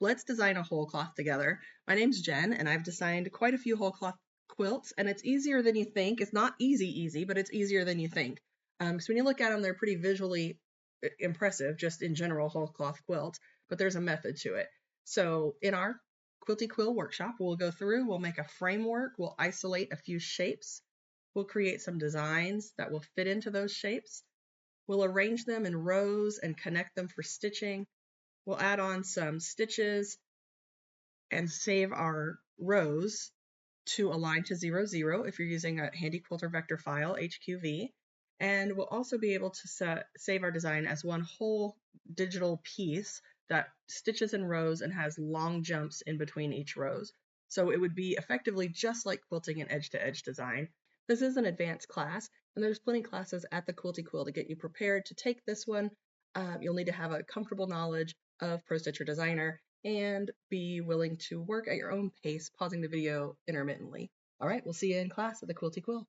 let's design a whole cloth together. My name's Jen, and I've designed quite a few whole cloth quilts, and it's easier than you think. It's not easy, but it's easier than you think. So when you look at them, they're pretty visually impressive, just in general whole cloth quilts, but there's a method to it. So in our Quilty Quill workshop, we'll go through, we'll make a framework, we'll isolate a few shapes, we'll create some designs that will fit into those shapes. We'll arrange them in rows and connect them for stitching. We'll add on some stitches and save our rows to align to 0, 0 if you're using a Handi Quilter vector file, HQV. And we'll also be able to save our design as one whole digital piece that stitches in rows and has long jumps in between each rows. So it would be effectively just like quilting an edge-to-edge design. This is an advanced class, and there's plenty of classes at the Quilty Quill to get you prepared to take this one. You'll need to have a comfortable knowledge of Pro Stitcher Designer and be willing to work at your own pace, pausing the video intermittently. All right, we'll see you in class at the Quilty Quill.